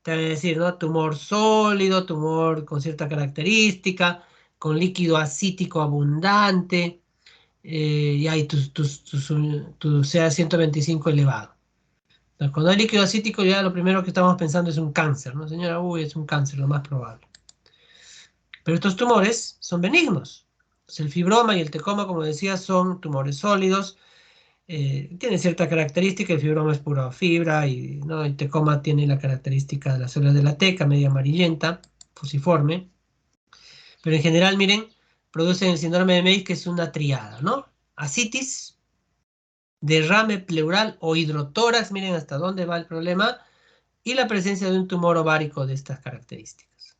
te van a decir, ¿no? Tumor sólido, tumor con cierta característica, con líquido acítico abundante, y hay tu CA-125 elevado. Entonces, cuando hay líquido acítico, ya lo primero que estamos pensando es un cáncer, ¿no? Señora, uy, es un cáncer, lo más probable. Pero estos tumores son benignos. Pues el fibroma y el tecoma, como decía, son tumores sólidos. Tiene cierta característica, el fibroma es pura fibra y, ¿no? El tecoma tiene la característica de las células de la teca, media amarillenta, fusiforme. Pero en general, miren, producen el síndrome de Meigs, que es una triada, ¿no? Ascitis, derrame pleural o hidrotórax, miren hasta dónde va el problema, y la presencia de un tumor ovárico de estas características.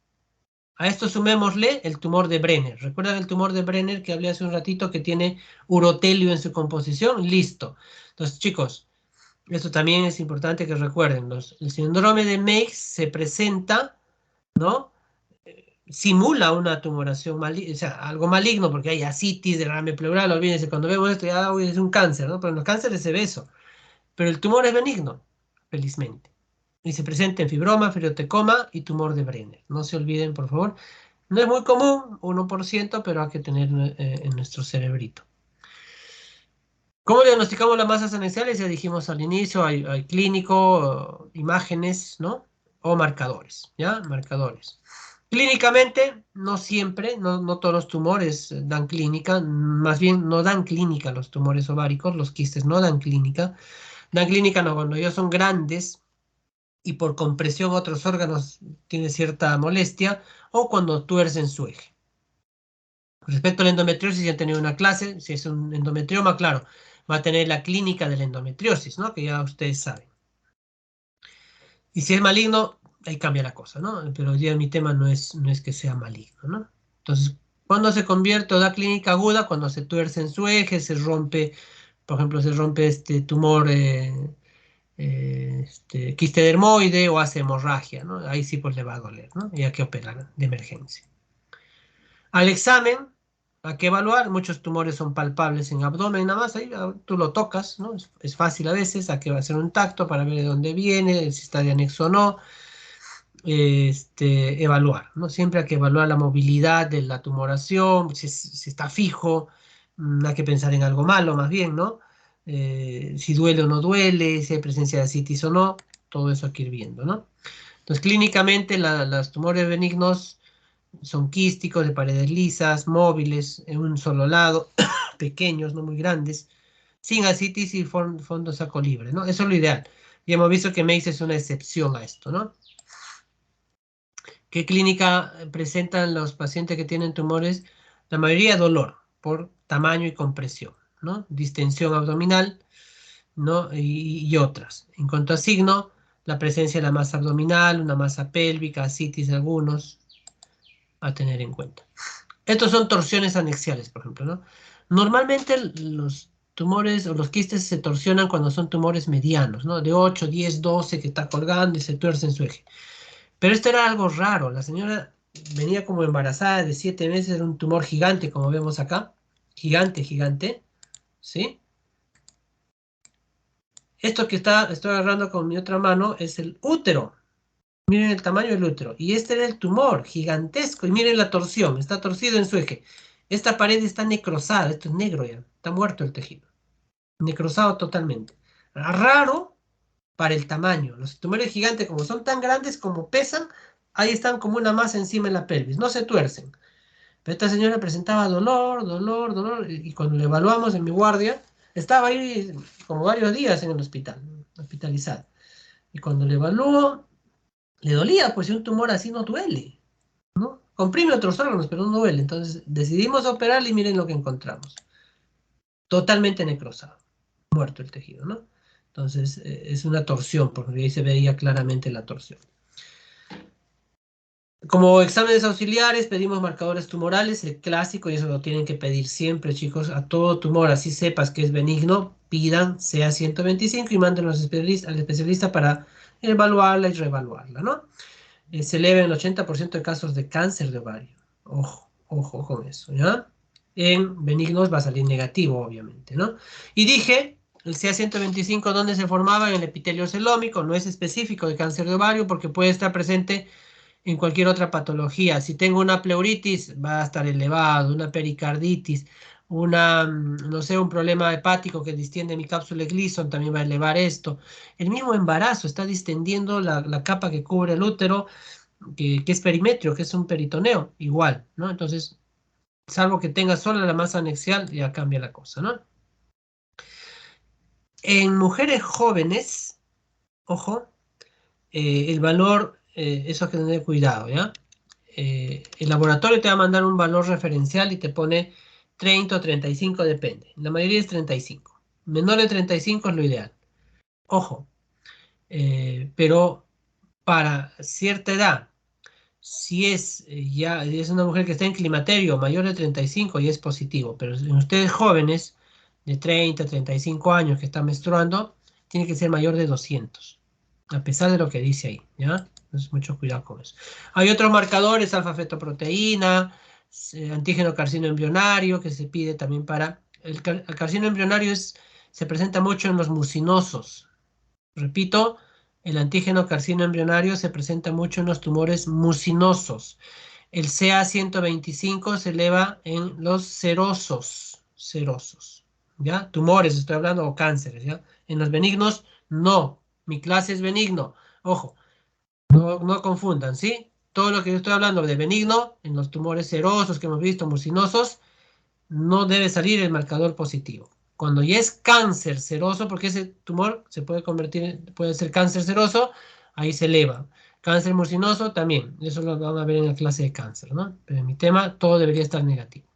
A esto sumémosle el tumor de Brenner. ¿Recuerdan el tumor de Brenner que hablé hace un ratito que tiene urotelio en su composición? Listo. Entonces, chicos, esto también es importante que recuerden. El síndrome de Meigs se presenta, ¿no? Simula una tumoración maligna, o sea, algo maligno, porque hay ascitis, derrame pleural, olvídense, cuando vemos esto ya es un cáncer, ¿no? Pero en los cánceres se ve eso. Pero el tumor es benigno, felizmente. Y se presenta en fibroma, fibrotecoma y tumor de Brenner. No se olviden, por favor. No es muy común, 1%, pero hay que tener en nuestro cerebrito. ¿Cómo diagnosticamos las masas anexiales? Ya dijimos al inicio, hay clínico, imágenes, ¿no? O marcadores, ¿ya? Marcadores. Clínicamente, no siempre, no todos los tumores dan clínica, más bien no dan clínica los tumores ováricos, los quistes no dan clínica. Dan clínica no, cuando ellos son grandes y por compresión otros órganos tiene cierta molestia, o cuando tuercen su eje. Respecto a la endometriosis, ya han tenido una clase, si es un endometrioma, claro, va a tener la clínica de la endometriosis, ¿no? Que ya ustedes saben. Y si es maligno, ahí cambia la cosa, ¿no? Pero hoy día mi tema no es que sea maligno, ¿no? Entonces, ¿cuándo se convierte o da clínica aguda? Cuando se tuerce en su eje, se rompe, por ejemplo, se rompe este tumor, quiste dermoide o hace hemorragia, ¿no? Ahí sí pues le va a doler, ¿no? Y hay que operar de emergencia. Al examen, hay que evaluar, muchos tumores son palpables en abdomen, nada más ahí tú lo tocas, ¿no? Es fácil a veces, hay que hacer un tacto para ver de dónde viene, si está de anexo o no. Evaluar, ¿no? Siempre hay que evaluar la movilidad de la tumoración, si está fijo, hay que pensar en algo malo más bien, ¿no? Si duele o no duele, si hay presencia de ascitis o no, todo eso hay que ir viendo, ¿no? Entonces, clínicamente, los tumores benignos son quísticos, de paredes lisas, móviles, en un solo lado, pequeños, no muy grandes, sin ascitis y fondo saco libre, ¿no? Eso es lo ideal. Y hemos visto que Meigs es una excepción a esto, ¿no? ¿Qué clínica presentan los pacientes que tienen tumores? La mayoría dolor por tamaño y compresión, ¿no? Distensión abdominal, ¿no? Y otras. En cuanto a signo, la presencia de la masa abdominal, una masa pélvica, ascitis algunos, a tener en cuenta. Estos son torsiones anexiales, por ejemplo, ¿no? Normalmente los tumores o los quistes se torsionan cuando son tumores medianos, ¿no? De 8, 10, 12 que está colgando y se tuerce en su eje. Pero esto era algo raro. La señora venía como embarazada de 7 meses, era un tumor gigante, como vemos acá. Gigante, gigante. ¿Sí? Esto que estoy agarrando con mi otra mano es el útero. Miren el tamaño del útero. Y este era el tumor, gigantesco. Y miren la torsión, está torcido en su eje. Esta pared está necrosada, esto es negro ya. Está muerto el tejido. Necrosado totalmente. Raro, para el tamaño. Los tumores gigantes, como son tan grandes, como pesan, ahí están como una masa encima de la pelvis, no se tuercen. Pero esta señora presentaba dolor, dolor, dolor, y cuando le evaluamos en mi guardia, estaba ahí como varios días en el hospital, hospitalizada. Y cuando le evaluó, le dolía, pues si un tumor así no duele, ¿no? Comprime otros órganos, pero no duele. Entonces decidimos operarle y miren lo que encontramos. Totalmente necrosado, muerto el tejido, ¿no? Entonces es una torsión, porque ahí se veía claramente la torsión. Como exámenes auxiliares pedimos marcadores tumorales, el clásico, y eso lo tienen que pedir siempre, chicos, a todo tumor, así sepas que es benigno, pidan CA-125 y manden al especialista para evaluarla y reevaluarla, ¿no? Se eleva en el 80% de casos de cáncer de ovario. Ojo, ojo con eso, ¿ya? En benignos va a salir negativo, obviamente, ¿no? Y dije, el CA-125, ¿dónde se formaba? En el epitelio celómico, no es específico de cáncer de ovario porque puede estar presente en cualquier otra patología. Si tengo una pleuritis, va a estar elevado, una pericarditis, no sé, un problema hepático que distiende mi cápsula de Gleason también va a elevar esto. El mismo embarazo está distendiendo la capa que cubre el útero, que es perimetrio, que es un peritoneo, igual, ¿no? Entonces, salvo que tenga solo la masa anexial, ya cambia la cosa, ¿no? En mujeres jóvenes, ojo, el valor, eso hay que tener cuidado, ¿ya? El laboratorio te va a mandar un valor referencial y te pone 30 o 35, depende. La mayoría es 35. Menor de 35 es lo ideal. Ojo, pero para cierta edad, si es ya es una mujer que está en climaterio mayor de 35 y es positivo, pero en ustedes jóvenes de 30, 35 años que están menstruando, tiene que ser mayor de 200, a pesar de lo que dice ahí, ¿ya? Entonces, mucho cuidado con eso. Hay otros marcadores, alfa-fetoproteína, antígeno carcino embrionario, que se pide también para... El carcino embrionario se presenta mucho en los mucinosos. Repito, el antígeno carcino embrionario se presenta mucho en los tumores mucinosos. El CA-125 se eleva en los serosos, ¿ya? Tumores, estoy hablando, o cánceres, ¿ya? En los benignos, no. Mi clase es benigno. Ojo, no confundan, ¿sí? Todo lo que yo estoy hablando de benigno, en los tumores serosos que hemos visto, mucinosos, no debe salir el marcador positivo. Cuando ya es cáncer seroso, porque ese tumor se puede convertir, puede ser cáncer seroso, ahí se eleva. Cáncer mucinoso también, eso lo van a ver en la clase de cáncer, ¿no? Pero en mi tema, todo debería estar negativo.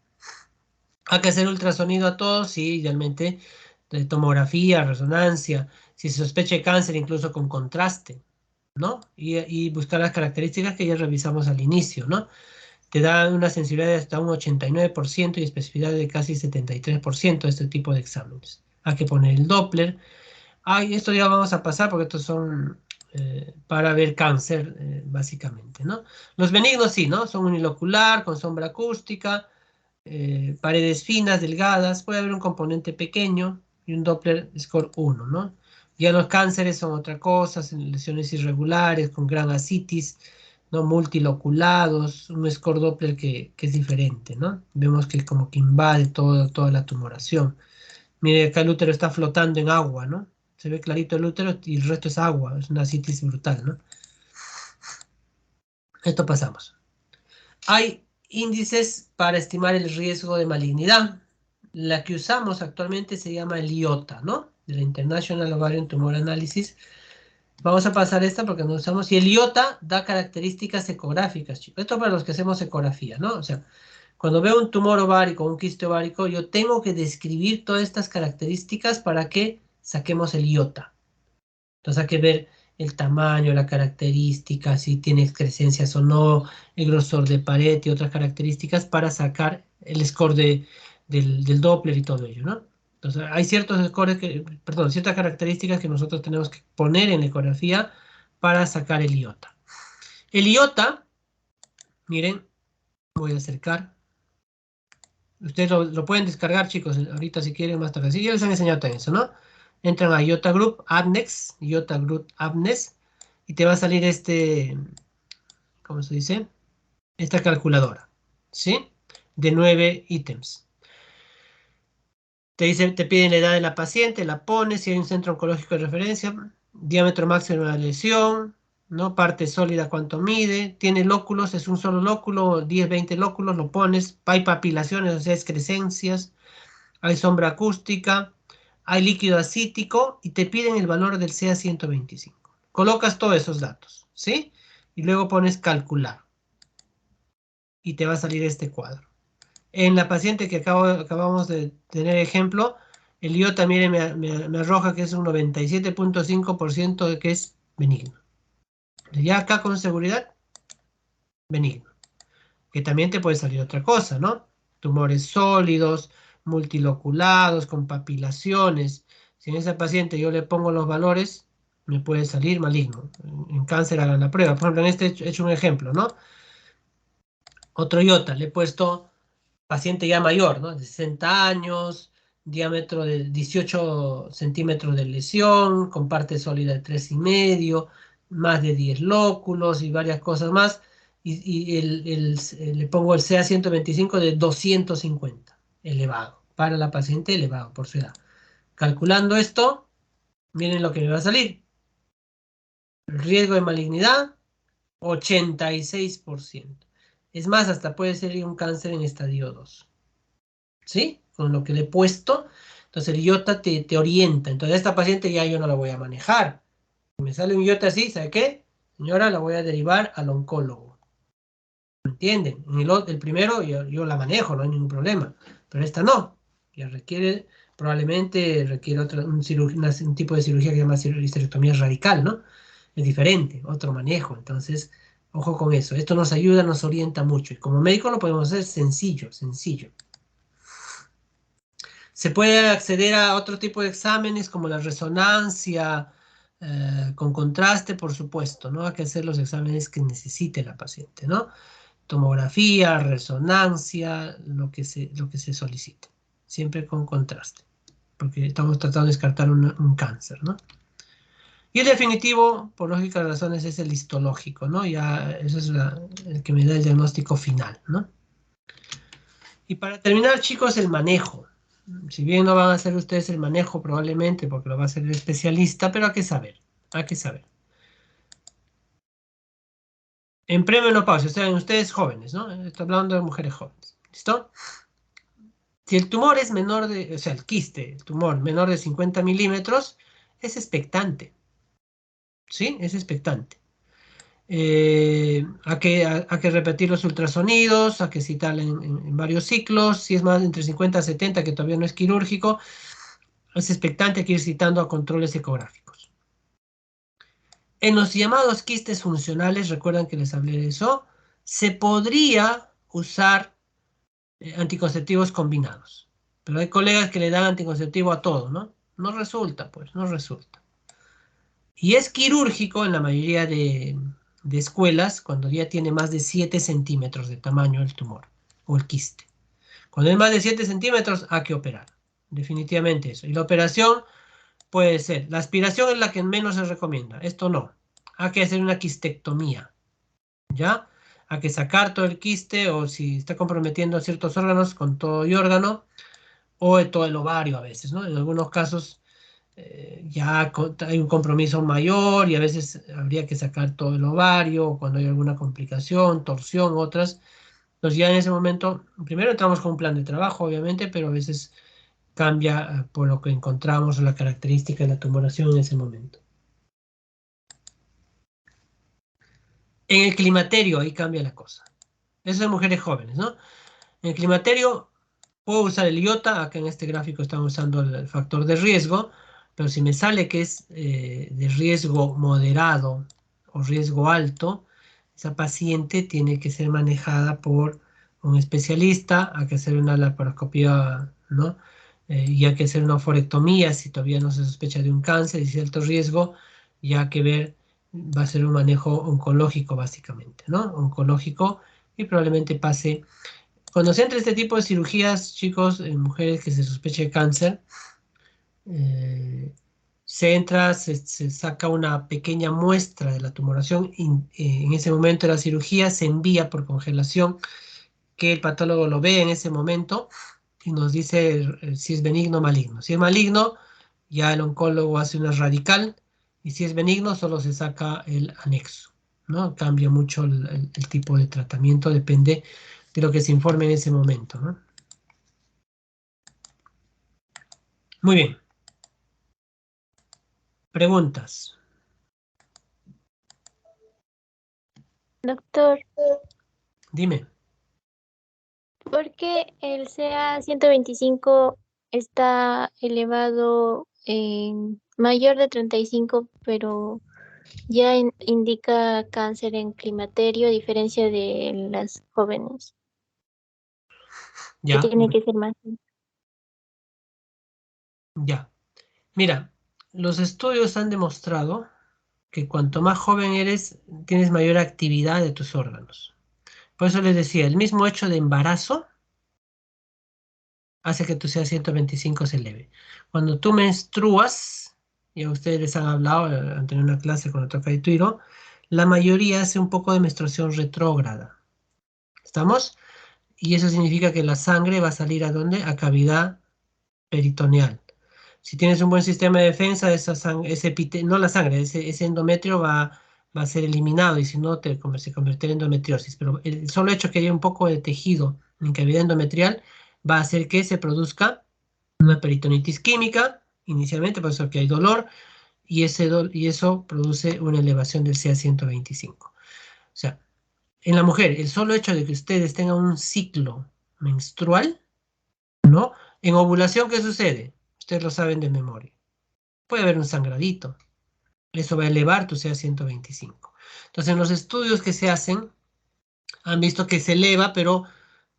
Hay que hacer ultrasonido a todos, sí, idealmente, de tomografía, resonancia, si se sospecha de cáncer, incluso con contraste, ¿no? Y buscar las características que ya revisamos al inicio, ¿no? Te da una sensibilidad de hasta un 89% y especificidad de casi 73% de este tipo de exámenes. Hay que poner el Doppler. Ay, esto ya vamos a pasar porque estos son para ver cáncer, básicamente, ¿no? Los benignos sí, ¿no? Son unilocular, con sombra acústica, paredes finas, delgadas, puede haber un componente pequeño y un Doppler score 1, ¿no? Ya los cánceres son otra cosa, lesiones irregulares con gran ascitis, ¿no? Multiloculados, un score Doppler que es diferente, ¿no? Vemos que como que invade toda la tumoración. Mire, acá el útero está flotando en agua, ¿no? Se ve clarito el útero y el resto es agua, es una ascitis brutal, ¿no? Esto pasamos. Hay índices para estimar el riesgo de malignidad. La que usamos actualmente se llama el IOTA, ¿no? De la International Ovarian Tumor Analysis. Vamos a pasar esta porque no usamos. Y el IOTA da características ecográficas, chicos. Esto para los que hacemos ecografía, ¿no? O sea, cuando veo un tumor ovárico, un quiste ovárico, yo tengo que describir todas estas características para que saquemos el IOTA. Entonces hay que ver el tamaño, la característica, si tiene excrescencias o no, el grosor de pared y otras características para sacar el score del Doppler y todo ello, ¿no? Entonces hay ciertos scores perdón, ciertas características que nosotros tenemos que poner en la ecografía para sacar el IOTA. El IOTA, miren, voy a acercar. Ustedes lo pueden descargar, chicos, ahorita si quieren más tarde. Sí, ya les han enseñado también eso, ¿no? Entran a IOTA Group, Abnex, IOTA Group Abnex, y te va a salir ¿cómo se dice? Esta calculadora, ¿sí? De 9 ítems. Te piden la edad de la paciente, la pones, si hay un centro oncológico de referencia, diámetro máximo de la lesión, ¿no? Parte sólida, cuánto mide, tiene lóculos, es un solo lóculo, 10, 20 lóculos, lo pones, hay papilaciones, o sea, excrescencias, hay sombra acústica, hay líquido acítico y te piden el valor del CA125. Colocas todos esos datos, ¿sí? Y luego pones calcular y te va a salir este cuadro. En la paciente que acabamos de tener ejemplo, el IOTA, mire, me arroja que es un 97.5% de que es benigno. Ya acá con seguridad, benigno. Que también te puede salir otra cosa, ¿no? Tumores sólidos, multiloculados, con papilaciones. Si en esa paciente yo le pongo los valores, me puede salir maligno. En cáncer hagan la prueba. Por ejemplo, en este he hecho un ejemplo, ¿no? Otro IOTA, le he puesto paciente ya mayor, ¿no? De 60 años, diámetro de 18 centímetros de lesión, con parte sólida de 3,5, más de 10 lóculos y varias cosas más. Le pongo el CA125 de 250, elevado, para la paciente elevado por su edad. Calculando esto, miren lo que me va a salir. Riesgo de malignidad, 86%. Es más, hasta puede ser un cáncer en estadio 2. ¿Sí? Con lo que le he puesto. Entonces el IOTA te orienta. Entonces esta paciente ya yo no la voy a manejar. Si me sale un IOTA así, ¿sabe qué? Señora, la voy a derivar al oncólogo. ¿Me entienden? En el primero yo la manejo, no hay ningún problema. Pero esta no. Ya requiere, probablemente requiere un tipo de cirugía que se llama histerectomía radical, ¿no? Es diferente, otro manejo. Entonces, ojo con eso. Esto nos ayuda, nos orienta mucho. Y como médico lo podemos hacer sencillo, sencillo. Se puede acceder a otro tipo de exámenes como la resonancia con contraste, por supuesto, ¿no? Hay que hacer los exámenes que necesite la paciente, ¿no? Tomografía, resonancia, lo que se solicite, siempre con contraste, porque estamos tratando de descartar un cáncer, ¿no? Y el definitivo, por lógica de razones, es el histológico, ¿no? Ya eso es el que me da el diagnóstico final, ¿no? Y para terminar, chicos, el manejo. Si bien no van a hacer ustedes el manejo probablemente porque lo va a hacer el especialista, pero hay que saber, hay que saber. En premenopausia, o sea, en ustedes jóvenes, ¿no? Estoy hablando de mujeres jóvenes, ¿listo? Si el tumor es menor de, o sea, el quiste, el tumor menor de 50 milímetros, es expectante, ¿sí? Es expectante. Hay que repetir los ultrasonidos, hay que citar en varios ciclos, si es más entre 50 a 70, que todavía no es quirúrgico, es expectante, hay que ir citando a controles ecográficos. En los llamados quistes funcionales, recuerdan que les hablé de eso, se podría usar anticonceptivos combinados. Pero hay colegas que le dan anticonceptivo a todo, ¿no? No resulta, pues, no resulta. Y es quirúrgico en la mayoría de escuelas cuando ya tiene más de 7 centímetros de tamaño el tumor o el quiste. Cuando es más de 7 centímetros hay que operar. Definitivamente eso. Y la operación puede ser, la aspiración es la que menos se recomienda. Esto no. Hay que hacer una quistectomía. ¿Ya? Hay que sacar todo el quiste o si está comprometiendo ciertos órganos con todo y órgano o todo el ovario a veces, ¿no? En algunos casos ya hay un compromiso mayor y a veces habría que sacar todo el ovario o cuando hay alguna complicación, torsión, otras. Entonces ya en ese momento, primero entramos con un plan de trabajo, obviamente, pero a veces cambia por lo que encontramos o la característica de la tumoración en ese momento. En el climaterio ahí cambia la cosa. Eso es mujeres jóvenes, ¿no? En el climaterio puedo usar el IOTA, acá en este gráfico estamos usando el factor de riesgo, pero si me sale que es de riesgo moderado o riesgo alto, esa paciente tiene que ser manejada por un especialista, hay que hacer una laparoscopía, ¿no? Y hay que hacer una oforectomía si todavía no se sospecha de un cáncer y cierto riesgo, y hay que ver, va a ser un manejo oncológico básicamente, ¿no? Oncológico y probablemente pase cuando se entra este tipo de cirugías, chicos, en mujeres que se sospecha de cáncer, eh, se saca una pequeña muestra de la tumoración y en ese momento de la cirugía se envía por congelación que el patólogo lo ve en ese momento y nos dice si es benigno o maligno. Si es maligno, ya el oncólogo hace una radical y si es benigno solo se saca el anexo, ¿no? Cambia mucho el tipo de tratamiento, depende de lo que se informe en ese momento, ¿no? Muy bien. Preguntas. Doctor, Dime. ¿por qué el CA-125 está elevado en mayor de 35, pero ya indica cáncer en climaterio, a diferencia de las jóvenes, que Ya, tiene que ser más? ya. Mira, los estudios han demostrado que cuanto más joven eres, tienes mayor actividad de tus órganos. Por eso les decía, el mismo hecho de embarazo hace que tu CA-125 se eleve. Cuando tú menstruas, y a ustedes les han hablado, han tenido una clase con el toca Tuiro, la mayoría hace un poco de menstruación retrógrada. ¿Estamos? Y eso significa que la sangre va a salir ¿a dónde? A cavidad peritoneal. Si tienes un buen sistema de defensa, no la sangre, ese endometrio va a ser eliminado y si no, se convertirá en endometriosis. Pero el solo hecho que haya un poco de tejido en cavidad endometrial va a hacer que se produzca una peritonitis química, inicialmente, por eso que hay dolor, y eso produce una elevación del CA-125. O sea, en la mujer, el solo hecho de que ustedes tengan un ciclo menstrual, ¿no? En ovulación, ¿qué sucede? Ustedes lo saben de memoria. Puede haber un sangradito. Eso va a elevar tu CA-125. Entonces, en los estudios que se hacen, han visto que se eleva, pero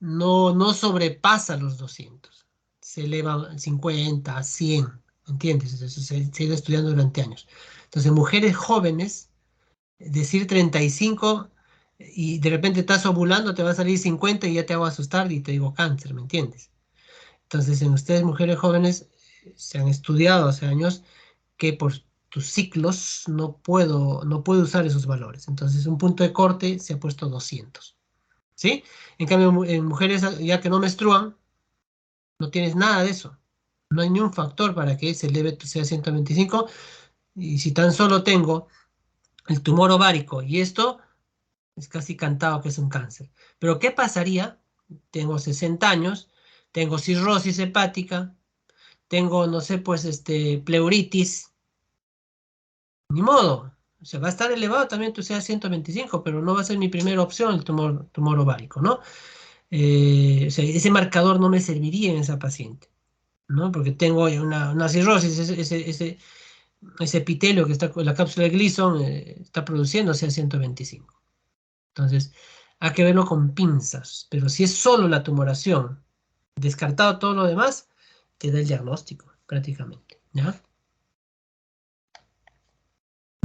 no sobrepasa los 200. Se eleva a 50, a 100, ¿entiendes? Eso se ha ido estudiando durante años. Entonces, mujeres jóvenes, decir 35 y de repente estás ovulando, te va a salir 50 y ya te hago asustar y te digo cáncer, ¿me entiendes? Entonces, en ustedes, mujeres jóvenes, se han estudiado hace años que por tus ciclos no puedo usar esos valores. Entonces, un punto de corte se ha puesto 200. ¿Sí? En cambio, en mujeres ya que no menstruan, no tienes nada de eso. No hay ni un factor para que se eleve tu CA-125. Y si tan solo tengo el tumor ovárico y esto, es casi cantado que es un cáncer. Pero ¿qué pasaría? Tengo 60 años, tengo cirrosis hepática, tengo, no sé, pues, pleuritis, ni modo. O sea, va a estar elevado también tu CA-125, pero no va a ser mi primera opción el tumor ovárico, ¿no? O sea, ese marcador no me serviría en esa paciente, ¿no? Porque tengo una cirrosis, ese epitelio que está con la cápsula de Gleason está produciendo CA-125. Entonces, hay que verlo con pinzas, pero si es solo la tumoración, descartado todo lo demás, te da el diagnóstico prácticamente, ¿ya?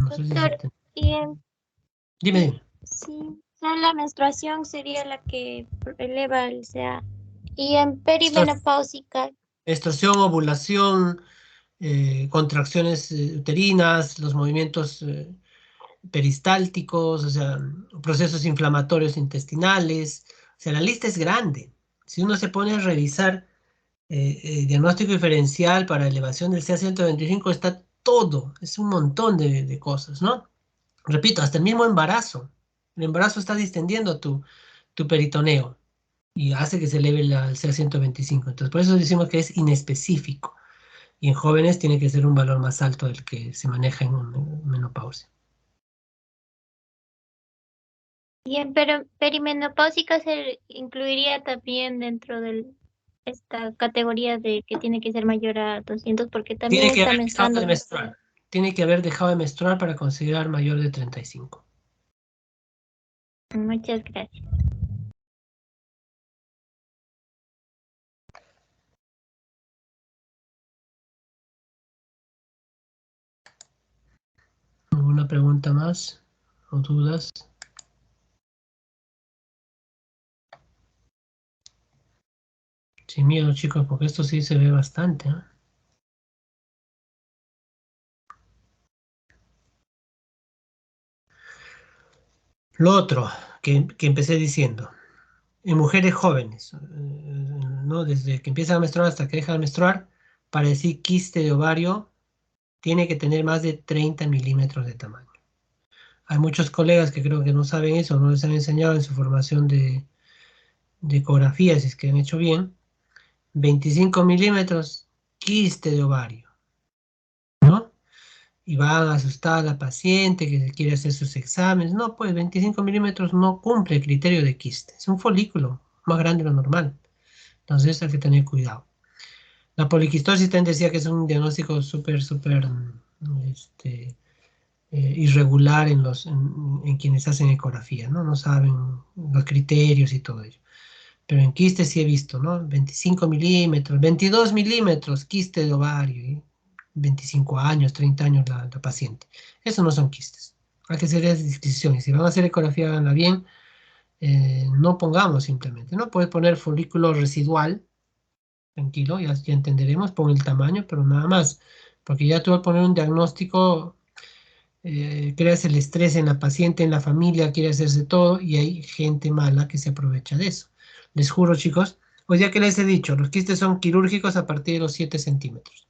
No sé si se Doctor, entiende. y, Dime, y dime. si solo la menstruación sería la que eleva el CA, y en Estor- perimenopáusica, Extorsión, ovulación, contracciones uterinas, los movimientos peristálticos, o sea, procesos inflamatorios intestinales. O sea, la lista es grande. Si uno se pone a revisar diagnóstico diferencial para elevación del CA-125, está todo, es un montón de cosas, ¿no? Repito, hasta el mismo embarazo. El embarazo está distendiendo tu peritoneo y hace que se eleve el CA-125. Entonces, por eso decimos que es inespecífico. Y en jóvenes tiene que ser un valor más alto del que se maneja en menopausia. y en perimenopáusica se incluiría también dentro de esta categoría de que tiene que ser mayor a 200 porque también Tiene que está haber dejado de menstruando. menstruar. Tiene que haber dejado de menstruar para considerar mayor de 35. Muchas gracias. ¿Alguna pregunta más o dudas? Sin miedo, chicos, porque esto sí se ve bastante, ¿no? Lo otro que empecé diciendo, en mujeres jóvenes, ¿no? Desde que empiezan a menstruar hasta que dejan de menstruar, para decir quiste de ovario, tiene que tener más de 30 milímetros de tamaño. Hay muchos colegas que creo que no saben eso, no les han enseñado en su formación de ecografía, si es que han hecho bien. 25 milímetros, quiste de ovario, ¿no? Y van a asustar a la paciente que se quiere hacer sus exámenes. No, pues 25 milímetros no cumple el criterio de quiste. Es un folículo más grande de lo normal. Entonces hay que tener cuidado. La poliquistosis también decía que es un diagnóstico súper, este, irregular en quienes hacen ecografía, ¿no? No saben los criterios y todo ello. Pero en quiste sí he visto, ¿no? 25 milímetros, 22 milímetros, quiste de ovario, ¿eh? 25 años, 30 años la paciente. Eso no son quistes. Hay que hacer las disquisiciones. Si van a hacer ecografía, háganla bien. No pongamos simplemente, ¿no? Puedes poner folículo residual, tranquilo, ya entenderemos, pon el tamaño, pero nada más. Porque ya tú al poner un diagnóstico, creas el estrés en la paciente, en la familia, quiere hacerse todo y hay gente mala que se aprovecha de eso. Les juro, chicos, pues ya que les he dicho, los quistes son quirúrgicos a partir de los 7 centímetros.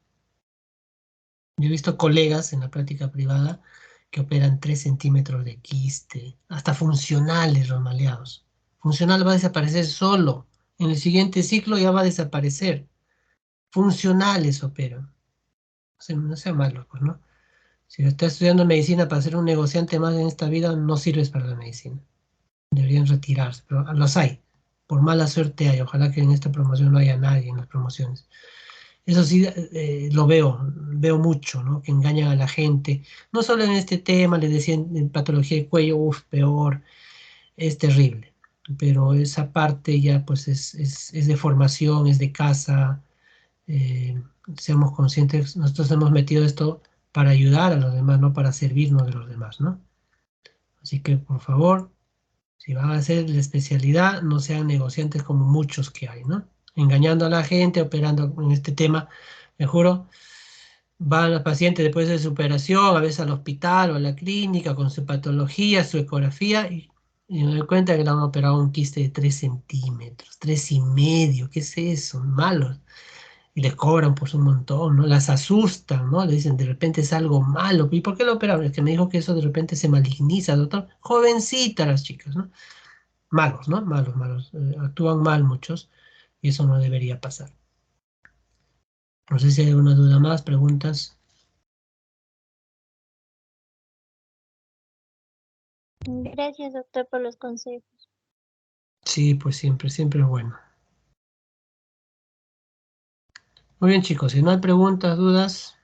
Yo he visto colegas en la práctica privada que operan 3 centímetros de quiste, hasta funcionales romaleados. Funcional va a desaparecer solo. En el siguiente ciclo ya va a desaparecer. Funcionales operan. No sean malos, pues, ¿no? Si estás estudiando medicina para ser un negociante más en esta vida, no sirves para la medicina. Deberían retirarse, pero los hay. Por mala suerte hay. Ojalá que en esta promoción no haya nadie en las promociones. Eso sí, lo veo mucho, ¿no? Que engañan a la gente. No solo en este tema, les decían en patología de cuello, uff, peor, es terrible. Pero esa parte ya pues es de formación, es de casa. eh, Seamos conscientes, nosotros hemos metido esto para ayudar a los demás, no para servirnos de los demás, ¿no? Así que, por favor, si van a hacer la especialidad, no sean negociantes como muchos que hay, ¿no? Engañando a la gente, operando en este tema, me juro, van los pacientes después de su operación, a veces al hospital o a la clínica con su patología, su ecografía, y me doy cuenta que le han operado un quiste de 3 centímetros, 3,5, ¿qué es eso? Malos. Y les cobran pues un montón, ¿no? Las asustan, ¿no? Le dicen, de repente es algo malo. ¿Y por qué lo operaron? Es que me dijo que eso de repente se maligniza, doctor. Jovencitas las chicas, ¿no? Malos, ¿no? Malos, malos. Actúan mal muchos y eso no debería pasar. No sé si hay alguna duda más, preguntas. Gracias, doctor, por los consejos. Sí, pues siempre, siempre es bueno. Muy bien, chicos, si no hay preguntas, dudas,